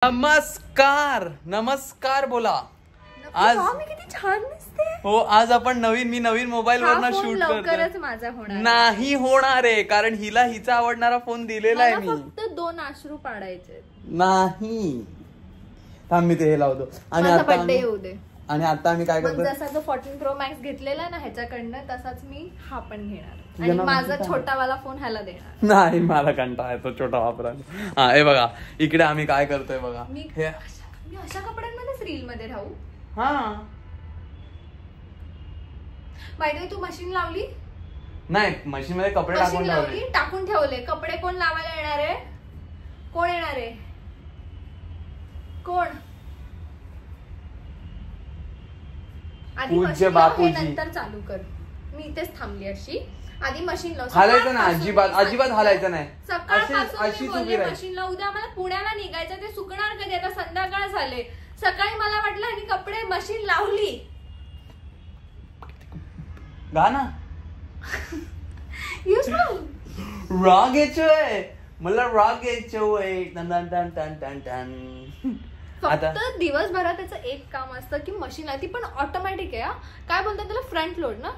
नमस्कार नमस्कार बोला. आज मी किती छान दिसते. हो, आज आपण मी नवीन मोबाईल वरनं शूट लवकरच माझा होणार नाही होणार आहे, कारण हिला हिचा आवडणारा फोन दिलेला आहे मी. फक्त 2 अश्रू पाडायचे नाही. थांब मी ते हे लावतो. आणि आता बर्थडे येऊ दे. आणि आता आम्ही काय करतो, जसा तो 14 Pro Max घेतलेला ना ह्याच्याकडनं, तसाच मी हा पण घेणार आणि माझा छोटावाला फोन ह्याला देणार. नाही, मला कंटाळा येतो छोटा वापरायला. हा, हे बघा इकडे आम्ही काय करतोय बघा. मी अशा कपड्यांमध्येच रील मध्ये राहू. हा, बाय तू मशीन लावली नाही, मशीन मध्ये कपडे टाकून ठेवले. कपडे कोण लावायला येणार आहे? कोण येणार आहे? कोण? आधी मशीन लाव, नंतर चालू कर. मी इथेच थांबली अशी. आधी मशीन लाव. हालायचं ना, अजिबात हालायचं नाही. सकाळपासून मशीन लाव. उद्या मला पुण्याला निघायचं, ते सुकणार कधी? आता संध्याकाळ झाले. सकाळी मला वाटलं आणि कपडे मशीन लावली. गाना राग येतोय मला, राग येतोय. फक्त दिवसभरात त्याचं एक काम असतं की मशीन आहे, ती पण ऑटोमॅटिक आहे. काय बोलतात त्याला? फ्रंट लोड ना?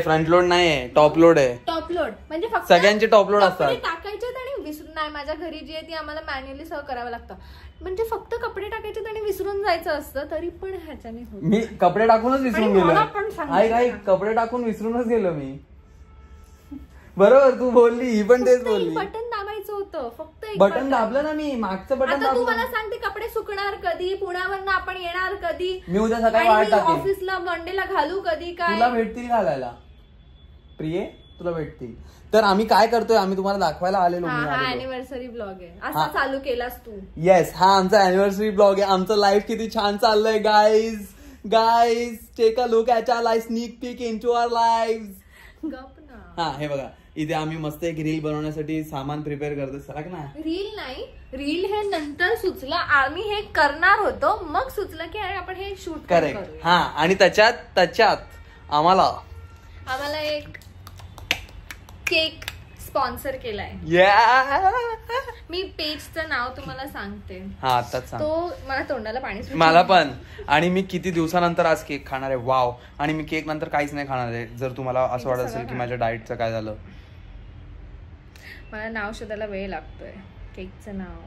फ्रंट लोड नाही, टॉप लोड आहे. टॉप लोड म्हणजे फक्त सगळ्यांचे टॉप लोड असतात. टाकायचे आणि विसरून नाही. माझ्या घरी जी आहे ती आम्हाला मॅन्युअली सह करावं लागतं. म्हणजे फक्त कपडे टाकायचे आणि विसरून जायचं असतं, तरी पण ह्याच्याने होत. मी कपडे टाकूनच विसरून गेलो. कपडे टाकून विसरूनच गेलो मी. बरोबर तू बोलली, ही पण तेच बोलली. बटन दाबायचं होतं, फक्त एक बटन दाबलं ना मी, मागचं बटन दाबलं. तू मला सांगते कपडे सुकणार कधी? पुण्यावरनं आपण येणार कधी? मी उद्या सकाळी वाट टाकेन. ऑफिसला मंडेला घालू कधी? काय तुला भेटतील घालायला प्रिये, तुला भेटतील. तर आम्ही काय करतोय, आम्ही तुम्हाला दाखवायला आलेलो. हा अॅनिव्हर्सरी ब्लॉग आहे, असा चालू केलास तू. येस, हा आमचा अॅनिव्हर्सरी ब्लॉग आहे. आमचं लाईफ किती छान चाललंय guys. Take a look at our life, sneak peek into our live. गप ना. हा, हे बघा इथे आम्ही मस्त एक रील बनवण्यासाठी सामान प्रिपेअर करतोय. सरक ना. रील नाही, रील हे नंतर सुचलं. आम्ही हे करणार होतो, मग सुचलं की अरे आपण हे शूट करूया. हा, आणि त्याच्यात आम्हाला एक केक स्पॉन्सर केलाय. मी पेजचं नाव तुम्हाला सांगते. हा, आताच सांग. तो मला तोंडाला पाणी सुटलं. मला पण. आणि मी किती दिवसानंतर आज केक खाणार आहे. वाव. आणि मी केक नंतर काहीच नाही खाणार आहे. जर तुम्हाला असं वाटत असेल की माझ्या डाएटचं काय झालं. मला नाव शोधायला वेळ लागतोय. केकचं नाव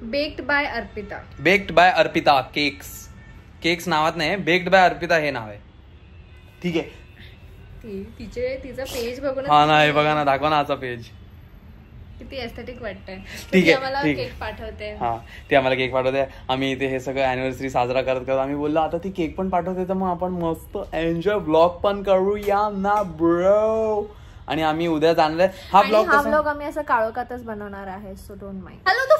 baked by Arpita. Baked by Arpita cakes नावात नाही, बेक्ड बाय अर्पिता हे नाव आहे. ठीक आहे. तिचं पेज बघून हा ना, हे बघा ना, दाखवा ना आजचा पेज. किती एस्थेटिक वाटतंय. ठीक आहे, आम्हाला केक पाठवते. हा, ती आम्हाला केक पाठवते. आम्ही इथे हे सगळं अॅनिव्हर्सरी साजरा करत आम्ही बोललो आता ती केक पण पाठवते, तर मग आपण मस्त एन्जॉय ब्लॉग पण करूया ना ब्रो. आणि आम्ही उद्या जाणार आहे. हा ब्लॉग आम्ही असं काळोखातच बनवणार आहे, सो डोंट माइंड. हॅलो, तो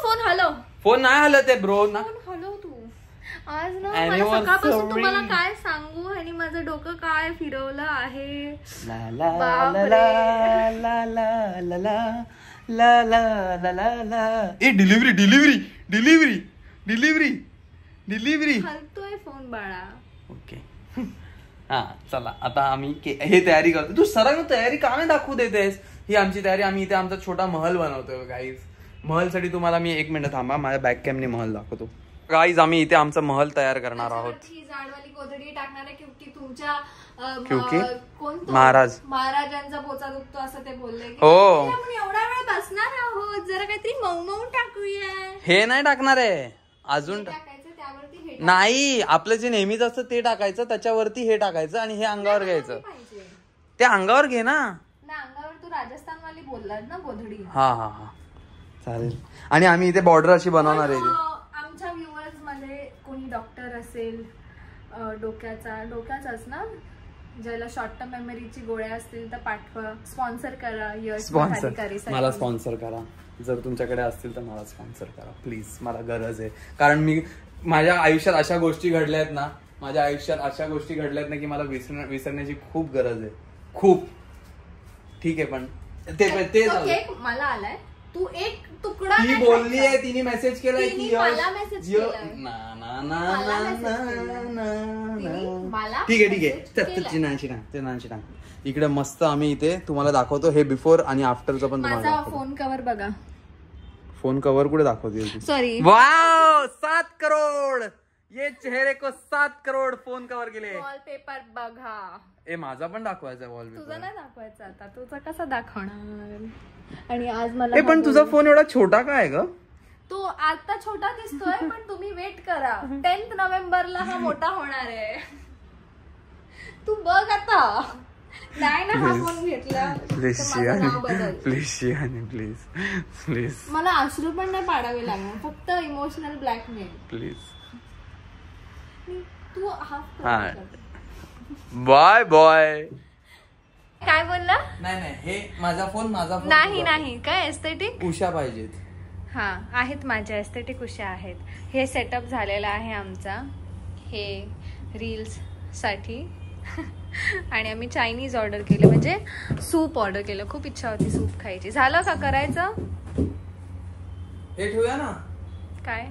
फोन नाही हलत आहे ब्रो ना. हॅलो तू. आज ना मला सकाळपासून तुम्हाला काय सांगू, आणि माझं डोकं काय फिरवलं आहे. डिलिव्हरी हलतोय फोन बाळा. ओके. हा, चला आता आम्ही हे तयारी करतो. तू सरांना तयारी का नाही दाखवू देतेस? ही आमची तयारी. आम्ही इथे आमचा छोटा महल बनवतोय गाईज. महलसाठी तुम्हाला मी 1 मिनिट थांबा, माझ्या बॅक कॅमने महल दाखवतो. गाईज आम्ही इथे आमचा महल तयार करणार आहोत. जाडवाली कोथळी टाकणार आहे क्योंकि तुमच्या महाराजांचा पोचा दुखतो असं ते बोलले. हो, एवढा वेळ बसणार आहोत, जरा काहीतरी मऊ टाकूया. हे नाही टाकणार आहे अजून. नाही, आपलं जे नेहमीच असतं ते टाकायचं, त्याच्यावरती हे टाकायचं आणि हे अंगावर घ्यायचं. ते अंगावर घे ना. अंगावर तू राजस्थानवाली बोललास ना गोधडी. हा, चालेल. आणि आम्ही इथे बॉर्डर अशी बनवणार आहे. आमच्या व्ह्युअर्स मध्ये कोणी डॉक्टर असेल, डोक्याचाच ना, ज्याला शॉर्ट टर्म मेमरीची गोळ्या असतील तर पाठवा. स्पॉन्सर करा. मला स्पॉन्सर करा. जर तुमच्याकडे असतील तर मला स्पॉन्सर करा प्लीज. मला गरज आहे, कारण माझ्या आयुष्यात अशा गोष्टी घडल्यात ना की मला विसरण्याची खूप गरज आहे, खूप. ठीक आहे, पण ते मला आलाय. तू एक तुकडा ती बोलली आहे, तिने मेसेज केलाय की ठीक आहे. इकडे मस्त आम्ही इथे तुम्हाला दाखवतो हे बिफोर आणि आफ्टरचं पण. माझा फोन कव्हर बघा. फोन कव्हर कुठे दाखवते? सॉरी. वाव 7 करोड, ये चेहरे को 7 करोड फोन कव्हर केले. वॉलपेपर बघा. ए माझा पण दाखवायचा वॉलपेपर. तुझा नाही दाखवायचा आता, तुझा कसा दाखवणार? आणि आज मला पण तुझा फोन एवढा छोटा काय ग? तो आता छोटा दिसतोय पण तुम्ही वेट करा, 10 नोव्हेंबरला हा मोठा होणार आहे. तू बघ आता. नाही ना हा फोन घेतला प्लीज. मला अश्रू पण नाही पाडावे लागणार, फक्त इमोशनल ब्लॅकमेल प्लीज. तू हाफ बाय बाय. काय बोलला? नाही हे माझा फोन नाही काय एस्थेटिक उषा पाहिजेत. हा आहेत माझ्या एस्थेटिक उषा आहेत. हे सेटअप झालेला आहे आमचा, हे रील्स साठी. आणि आम्ही चायनीज ऑर्डर केलं, म्हणजे सूप ऑर्डर केलं. खूप इच्छा होती सूप खायची. झालं का करायचं? हे ठेवूया ना. काय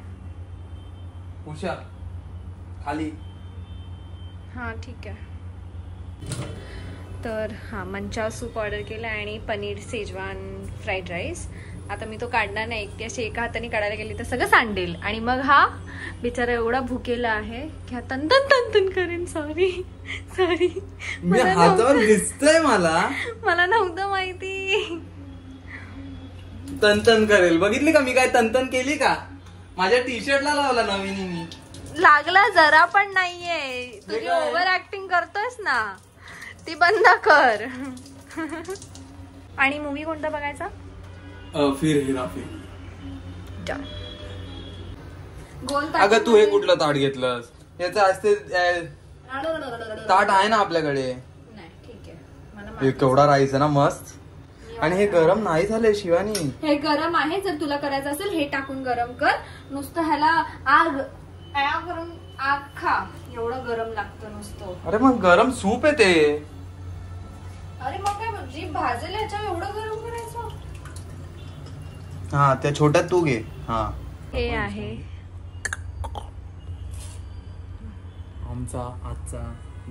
उषा खाली. हा ठीक आहे. तर हा मंचाव सूप ऑर्डर केला आणि पनीर शेजवान फ्राईड राईस. आता मी तो काढणार नाही, एकटी अशी एका हाताने काढायला गेली तर सगळं सांडेल. आणि मग हा बिचारा एवढा भुकेला आहे की हा तन करेन. सॉरी दिसतंय मला नव्हतं माहिती. तन करेल. बघितली का मी काय तन केली का? माझ्या टी शर्टला लावला नवीन मी. लागला जरा पण नाहीये. तुझी ओव्हर ऍक्टिंग करतोयस ना, ती बंद कर. आणि मूवी कोणता बघायचा? फिर हेरा फेरी. अगं तू हे कुठलं ताट घेतलंस? याचं असते ताट आहे ना आपल्याकडे. हे केवढा राईस आहे ना, मस्त. आणि हे गरम नाही झालंय शिवानी. हे गरम आहे. जर तुला करायचं असेल हे टाकून गरम कर. नुसतं ह्याला आग करून आग खा. एवढं गरम लागतं नुसतं. अरे मग गरम सूप आहे ते. अरे मग काय जीभ भाजेल ह्याच्यावर एवढं गरम करायचं? हा त्या छोट्यात तू घे. हा हे आहे आमचा आजचा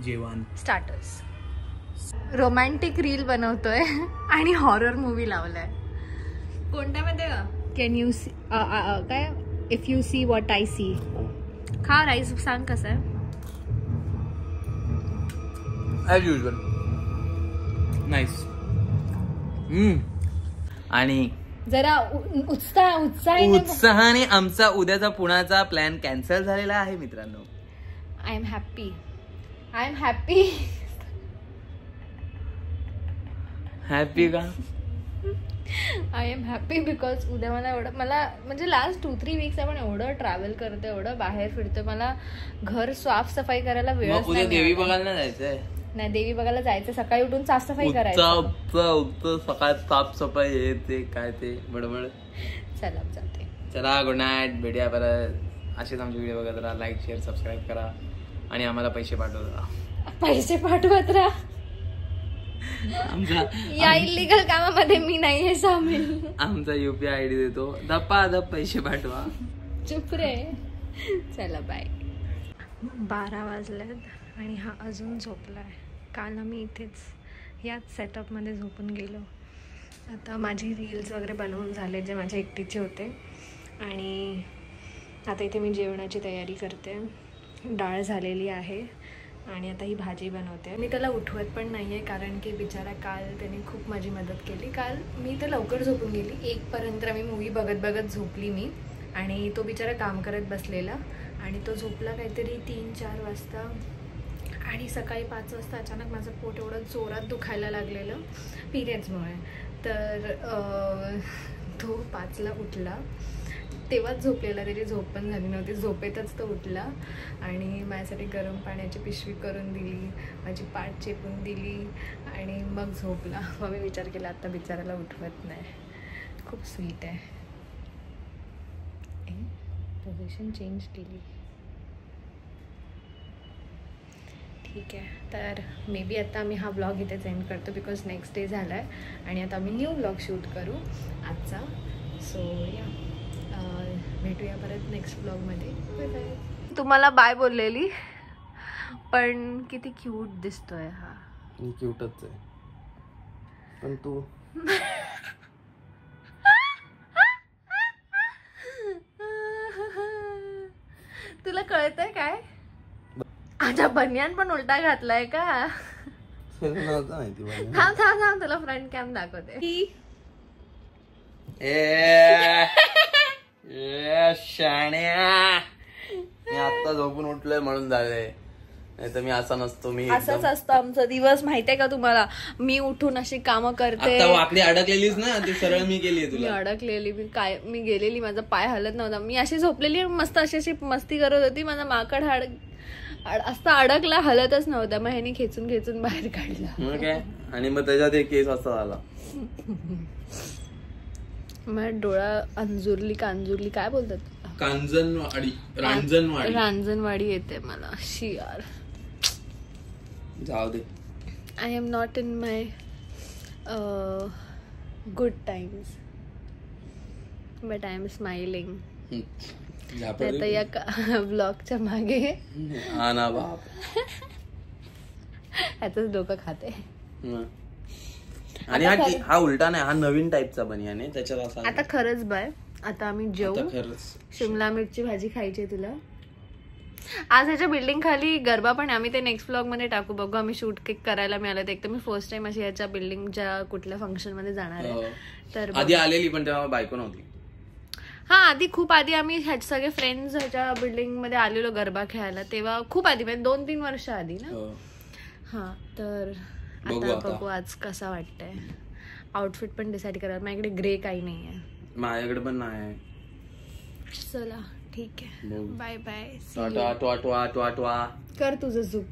जेवण. स्टार्टर्स. रोमॅन्टिक रील बनवतोय आणि हॉरर मूवी लावलाय. कोणत्या मध्ये कॅन यू सी काय if you see what I see. खा राईस. सांग कसं आहे? As usual. नाईस. आणि जरा उत्साहाने आमचा उद्याचा पुण्याचा प्लॅन कॅन्सल झालेला आहे मित्रांनो. I am happy. हॅपी का? आय एम हॅपी बिकॉज उद्या मला म्हणजे लास्ट 2-3 वीक्स आपण एवढं ट्रॅव्हल करतो, एवढं बाहेर फिरतो. मला घर साफसफाई करायला वेळ नाही. देवी बघायला जायचंय. नाही देवी बघायला जायचं. सकाळी उठून साफसफाई करायचं. सकाळ साफसफाई हे ते काय ते बडबड. चला जाते. चला गुड नाईट. भेटूया परत. असेच आमचे व्हिडिओ बघत राहा. लाईक शेअर सबस्क्राईब करा आणि आम्हाला पैसे पाठवत राहा. पैसे पाठवत राहा. या इलिगल कामामध्ये मी नाहीये सामील. आमचा UPI ID देतो. धप्पाधप पैसे पाठवा. चुप रे. चला बाय. 12 वाजल्यात आणि हा अजून झोपलाय. काल आम्ही इथेच याच सेटअपमध्ये झोपून गेलो. आता माझी रील्स वगैरे बनवून झाले जे माझ्या एकटीचे होते. आणि आता इथे मी जेवणाची तयारी करते. डाळ झालेली आहे आणि आता ही भाजी बनवते. मी त्याला उठवत पण नाही आहे कारण की बिचारा काल त्याने खूप माझी मदत केली. काल मी तर लवकर झोपून गेली. 1 पर्यंत मी मूवी बघत झोपली मी. आणि तो बिचारा काम करत बसलेला आणि तो झोपला काहीतरी 3-4 वाजता. आणि सकाळी 5 वाजता अचानक माझं पोट एवढं जोरात दुखायला लागलेलं पिरियड्समुळे. तर तो 5ला उठला. तेव्हाच झोपलेला. त्याची झोप पण झाली नव्हती. झोपेतच तो उठला आणि माझ्यासाठी गरम पाण्याची पिशवी करून दिली, माझी पाठ चेपून दिली आणि मग झोपला. मग मी विचार केला आता बिचाराला उठवत नाही. खूप स्वीट आहे. पोझिशन चेंज केली. ठीक आहे. तर मे बी आता आम्ही हा ब्लॉग इथेच एंड करतो बिकॉज नेक्स्ट डे झाला आहे आणि आता आम्ही न्यू ब्लॉग शूट करू आजचा. सो या भेटूया परत नेक्स्ट ब्लॉगमध्ये. Bye bye. तुम्हाला बाय बोललेली पण किती क्यूट दिसतोय हा. क्यूटच आहे पण तू तुला कळतंय काय? आता बनियान पण उलटा घातलाय का? थांब थांब थांब तुला फ्रंट कॅम दाखवते. शाण्या मी आता झोपून उठलोय म्हणून झालंय, नाही तर मी असा नसतो. मी असंच असतं आमचा दिवस, माहितीये का तुम्हाला? मी उठून अशी कामं करते. आपली अडकलेलीच ना ती सरळ मी केली. मी अडकलेली, मी गेलेली, माझा पाय हलत नव्हता, मी अशी झोपलेली मस्त अशी मस्ती करत होती. माझा माकड असता अडकला, हलतच नव्हता. मग ह्यानी खेचून खेचून बाहेर काढला. काय आणि मग त्याच्यात एक केस असा झाला. मग डोळा अंजुरली काय बोलतात? रांजणवाडी येते मला. शियार जाऊ दे. I am not in my good times but I am smiling. आता या ब्लॉगच्या मागे ह्याच डोकं खाते. आणि हा उलटा नाही, हा नवीन टाईपचा बनियान आहे त्याच्यात असा. आता खरंच बाय, आता आम्ही जेवू. शिमला मिरची भाजी खायची तुला. आज ह्याच्या बिल्डिंग खाली गरबा पण, आम्ही ते नेक्स्ट ब्लॉग मध्ये टाकू. बघू आम्ही शूट करायला मिळालं ते. एकदम मी फर्स्ट टाइम अशी ह्याच्या बिल्डिंगच्या कुठल्या फंक्शन मध्ये जाणार आहे. तर आधी आलेली पण तेव्हा बायको नव्हती. हा आधी खूप आधी आम्ही ह्याचे सगळे फ्रेंड्स ह्याच्या बिल्डिंग मध्ये आलेलो गरबा खेळायला. तेव्हा खूप आधी, म्हणजे 2-3 वर्ष आधी ना. हा तर आता बघू आज कसा वाटतंय. आउटफिट पण डिसाईड करायला. माझ्याकडे ग्रे काही नाहीये. माझ्याकडे पण नाही. चला ठीक आहे, बाय बाय. कर तुझं झोप.